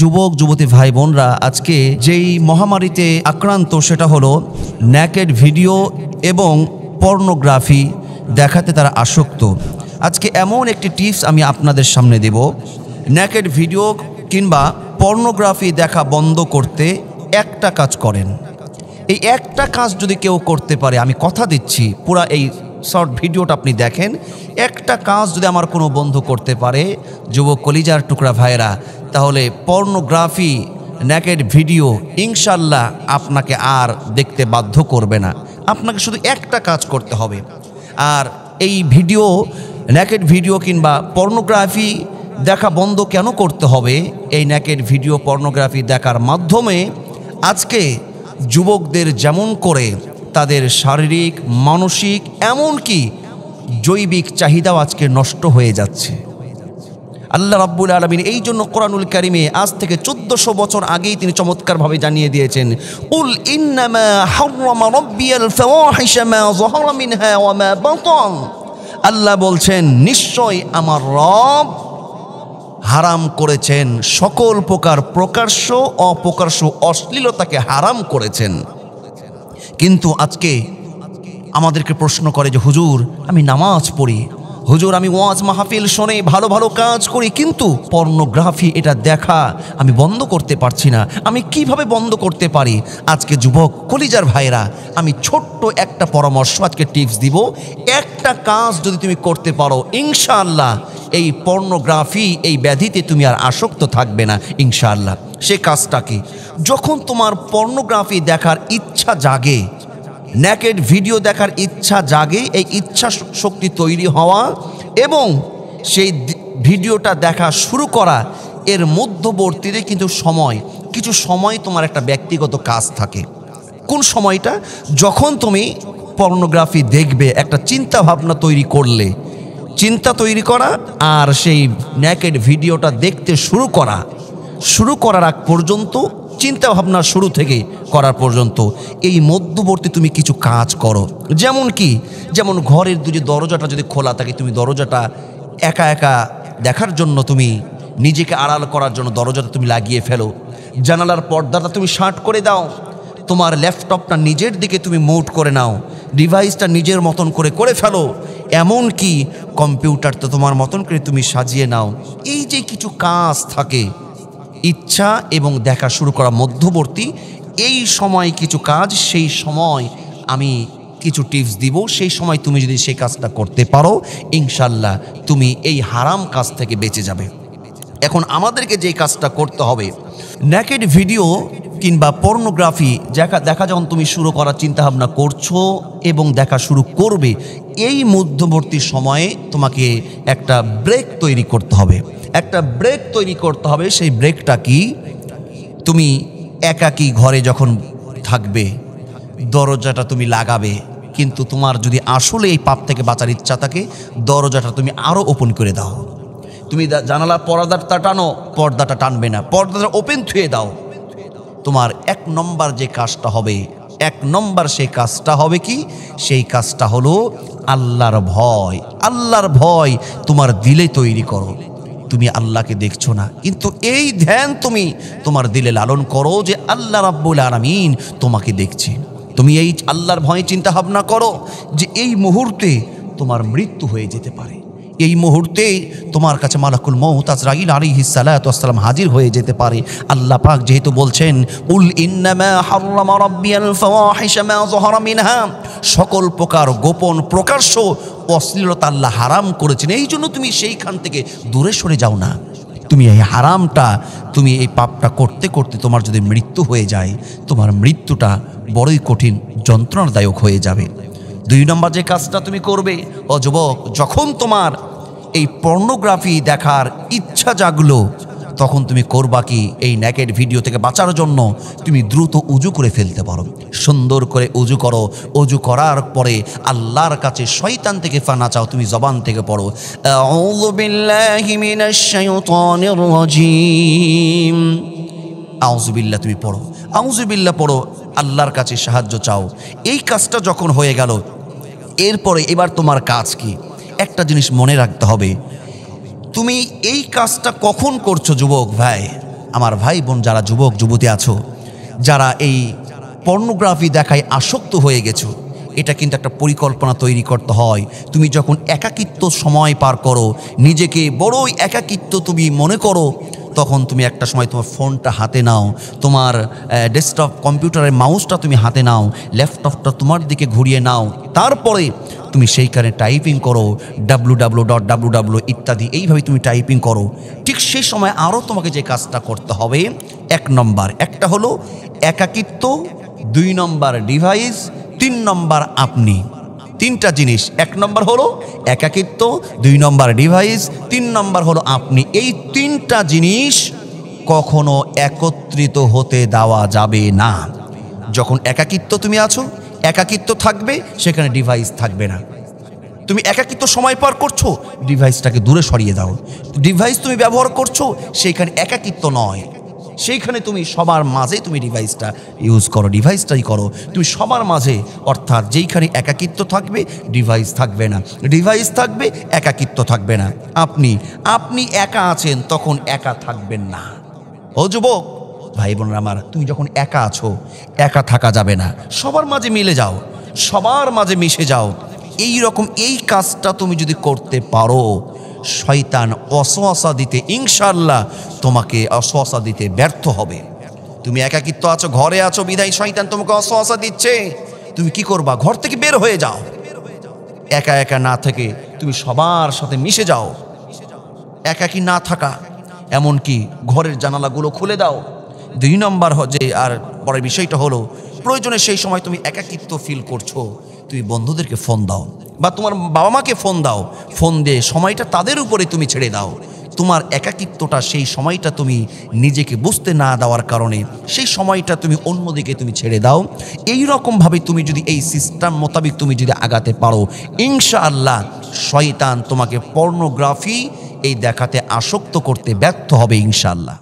যুবক যুবতী ভাই বোনরা, আজকে যেই মহামারীতে আক্রান্ত সেটা হলো ন্যাকেড ভিডিও এবং পর্নোগ্রাফি দেখাতে তারা আসক্ত। আজকে এমন একটি টিপস আমি আপনাদের সামনে দেব। ন্যাকেড ভিডিও কিংবা পর্নোগ্রাফি দেখা বন্ধ করতে একটা কাজ করেন। এই একটা কাজ যদি কেউ করতে পারে, আমি কথা দিচ্ছি, পুরা এই শর্ট ভিডিওটা আপনি দেখেন, একটা কাজ যদি আমার কোনো বন্ধু করতে পারে, যুবক কলিজার টুকরা ভাইরা, তাহলে পর্নোগ্রাফি ন্যাকেড ভিডিও ইনশাল্লাহ আপনাকে আর দেখতে বাধ্য করবে না। আপনাকে শুধু একটা কাজ করতে হবে। আর এই ভিডিও, ন্যাকেড ভিডিও কিংবা পর্নোগ্রাফি দেখা বন্ধ কেন করতে হবে? এই ন্যাকেড ভিডিও পর্নোগ্রাফি দেখার মাধ্যমে আজকে যুবকদের যেমন করে তাদের শারীরিক, মানসিক, এমনকি জৈবিক চাহিদাও আজকে নষ্ট হয়ে যাচ্ছে। আল্লাহ রাব্বুল আলামিন এই জন্য কোরআনুল কারিমে আজ থেকে 1400 বছর আগেই তিনি চমৎকারভাবে জানিয়ে দিয়েছেন, কুল ইন্নামা হাররামা রাব্বিয়াল ফাওয়াহিশা মা যাহারা মিনহা ওয়া মা বাতান। আল্লাহ বলছেন, নিশ্চয় আমার রব হারাম করেছেন সকল প্রকার প্রকাশ্য অপ্রকাশ্য অশ্লীলতাকে হারাম করেছেন। কিন্তু আজকে আমাদেরকে প্রশ্ন করে যে হুজুর, আমি নামাজ পড়ি, হুজুর আমি ওয়াজ মাহফিল শুনে ভালো ভালো কাজ করি, কিন্তু পর্নোগ্রাফি এটা দেখা আমি বন্ধ করতে পারছি না, আমি কিভাবে বন্ধ করতে পারি? আজকে যুবক কলিজার ভাইরা, আমি ছোট্ট একটা পরামর্শ, আজকে টিপস দিব। একটা কাজ যদি তুমি করতে পারো, ইনশাআল্লাহ এই পর্নোগ্রাফি, এই ব্যাধিতে তুমি আর আসক্ত থাকবে না ইনশাআল্লাহ। সে কাজটা কি? যখন তোমার পর্নোগ্রাফি দেখার ইচ্ছা জাগে, ন্যাকেড ভিডিও দেখার ইচ্ছা জাগে, এই ইচ্ছা শক্তি তৈরি হওয়া এবং সেই ভিডিওটা দেখা শুরু করা, এর মধ্যবর্তীতে কিন্তু কিছু সময় তোমার একটা ব্যক্তিগত কাজ থাকে। কোন সময়টা? যখন তুমি পর্নোগ্রাফি দেখবে, একটা চিন্তা ভাবনা তৈরি করলে, চিন্তা তৈরি করা আর সেই ন্যাকেড ভিডিওটা দেখতে শুরু করার আগ পর্যন্ত, চিন্তা ভাবনা শুরু থেকে করার পর্যন্ত, এই মধ্যবর্তী তুমি কিছু কাজ করো। যেমন কি? যেমন ঘরের দরজাটা যদি খোলা থাকে, তুমি দরজাটা একা একা দেখার জন্য, তুমি নিজেকে আড়াল করার জন্য দরজাটা তুমি লাগিয়ে ফেলো। জানালার পর্দাটা তুমি শার্ট করে দাও। তোমার ল্যাপটপটা নিজের দিকে তুমি মুভ করে নাও। ডিভাইসটা নিজের মতন করে ফেলো। এমন কি কম্পিউটারটা তোমার মতন করে তুমি সাজিয়ে নাও। এই যে কিছু কাজ থাকে, ইচ্ছা এবং দেখা শুরু করা মধ্যবর্তী এই সময় কিছু কাজ, সেই সময় আমি কিছু টিপস দিব। সেই সময় তুমি যদি সেই কাজটা করতে পারো, ইনশাল্লাহ তুমি এই হারাম কাজ থেকে বেঁচে যাবে। এখন আমাদেরকে যে কাজটা করতে হবে, ন্যাকেড ভিডিও কিংবা পর্নোগ্রাফি দেখা যখন তুমি শুরু করার চিন্তাভাবনা করছো এবং দেখা শুরু করবে, এই মধ্যবর্তী সময়ে তোমাকে একটা ব্রেক তৈরি করতে হবে। সেই ব্রেকটা কি? তুমি একাকী ঘরে যখন থাকবে, দরজাটা তুমি লাগাবে, কিন্তু তোমার যদি আসলে এই পাপ থেকে বাঁচার ইচ্ছা থাকে, দরজাটা তুমি আরও ওপেন করে দাও। তুমি জানালার পর্দাটা টানো, পর্দাটা টানবে না, পর্দাটা ওপেন থুয়ে দাও। তোমার এক নম্বর যে কাজটা হবে, সেই কাজটা হবে কি? সেই কাজটা হলো আল্লাহর ভয় তোমার দিলে তৈরি করো। তুমি আল্লাহকে দেখছো না, কিন্তু এই ধ্যান তুমি তোমার দিলে লালন করো যে আল্লাহ রাব্বুল আলামিন তোমাকে দেখছে। তুমি এই আল্লাহর ভয়ে চিন্তা ভাবনা করো যে এই মুহূর্তে তোমার মৃত্যু হয়ে যেতে পারে, এই মুহূর্তে তোমার কাছে মালাকুল মউত আজরাইল আলাইহিস সালাতু ওয়াস সালাম হাজির হয়ে যেতে পারে। আল্লাহ পাক যেহেতু বলছেন, উল ইন্নামা হাররামা রাব্বিয়াল ফাওয়াহিশা মা যাহারা মিনহা, সকল প্রকার গোপন প্রকাশ্য অশ্লীলতা আল্লাহ হারাম করেছেন। এই জন্য তুমি সেইখান থেকে দূরে সরে যাও না। তুমি এই হারামটা, তুমি এই পাপটা করতে করতে তোমার যদি মৃত্যু হয়ে যায়, তোমার মৃত্যুটা বড়ই কঠিন, যন্ত্রণাদায়ক হয়ে যাবে। 2 নম্বর যে কাজটা তুমি করবে, ও যুবক, যখন তোমার এই পর্নোগ্রাফি দেখার ইচ্ছা জাগলো, তখন তুমি করবা কি? এই ন্যাকেড ভিডিও থেকে বাঁচার জন্য তুমি দ্রুত উজু করে ফেলতে পারো। সুন্দর করে উজু করো। উজু করার পরে আল্লাহর কাছে শয়তান থেকে ফানা চাও। তুমি জবান থেকে পড়ো, আউযু বিল্লাহি মিনাশ শাইতানির রাজীম। আউযু বিল্লাহ তুমি পড়ো, আউযু বিল্লাহ পড়ো, আল্লাহর কাছে সাহায্য চাও। এই কাজটা যখন হয়ে গেল, এরপরে এবার তোমার কাজ কি? একটা জিনিস মনে রাখতে হবে, তুমি এই কাজটা কখন করছো যুবক ভাই? আমার ভাই বোন যারা যুবক যুবতী আছো, যারা এই পর্নোগ্রাফি দেখায় আসক্ত হয়ে গেছো, এটা কিন্তু একটা পরিকল্পনা তৈরি করতে হয়। তুমি যখন একাকিত্ব সময় পার করো, নিজেকে বড়ই একাকিত্ব তুমি মনে করো, তখন তুমি একটা সময় তোমার ফোনটা হাতে নাও, তোমার ডেস্কটপ কম্পিউটারের মাউসটা তুমি হাতে নাও, ল্যাপটপটা তোমার দিকে ঘুরিয়ে নাও, তারপরে তুমি সেইখানে টাইপিং করো www ইত্যাদি, এইভাবে তুমি টাইপিং করো। ঠিক সেই সময় আরও তোমাকে যে কাজটা করতে হবে, এক নম্বর, একটা হলো একাকিত্ব, 2 নম্বর ডিভাইস, 3 নম্বর আপনি। 3টা জিনিস, 1 নম্বর হলো একাকিত্ব, 2 নম্বর ডিভাইস, 3 নম্বর হলো আপনি। এই 3টা জিনিস কখনো একত্রিত হতে দেওয়া যাবে না। যখন একাকিত্ব তুমি আছো, একাকিত্ব থাকবে, সেখানে ডিভাইস থাকবে না। তুমি একাকিত্ব সময় পার করছো, ডিভাইসটাকে দূরে সরিয়ে দাও। ডিভাইস তুমি ব্যবহার করছো, সেইখানে একাকিত্ব নয়, সেইখানে তুমি সবার মাঝে তুমি ডিভাইসটা ইউজ করো, ডিভাইসটাই করো তুমি সবার মাঝে। অর্থাৎ যেইখানে একাকিত্ব থাকবে ডিভাইস থাকবে না, ডিভাইস থাকবে একাকিত্ব থাকবে না। আপনি একা আছেন, তখন একা থাকবেন না। ও যুবক ভাই বোনরা আমার, তুমি যখন একা আছো, একা থাকা যাবে না, সবার মাঝে মিলে যাও, সবার মাঝে মিশে যাও। এই রকম এই কাজটা তুমি যদি করতে পারো, শয়তান অসওয়াসা দিতে ইনশাআল্লাহ তোমাকে অসওয়াসা দিতে ব্যর্থ হবে। তুমি একাকিত্ব আছো, ঘরে আছো, বিধায় শয়তান তোমাকে অসওয়াসা দিচ্ছে, তুমি কি করবা? ঘর থেকে বের হয়ে যাও, একা একা না থেকে তুমি সবার সাথে মিশে যাও। একাকি না থাকা, এমনকি ঘরের জানালাগুলো খুলে দাও। 2 নম্বর যে আর পরের বিষয়টা হলো, প্রয়োজনে সেই সময় তুমি একাকিত্ব ফিল করছো, তুমি বন্ধুদেরকে ফোন দাও বা তোমার বাবা মাকে ফোন দাও, ফোন দিয়ে সময়টা তাদের উপরে তুমি ছেড়ে দাও। তোমার একাকিত্বটা, সেই সময়টা তুমি নিজেকে বুঝতে না দেওয়ার কারণে সেই সময়টা তুমি অন্যদিকে তুমি ছেড়ে দাও। এই রকমভাবে তুমি যদি এই সিস্টেম মোতাবেক তুমি যদি আগাতে পারো, ইনশাআল্লাহ শয়তান তোমাকে পর্নোগ্রাফি এই দেখাতে আসক্ত করতে ব্যর্থ হবে ইনশাআল্লাহ।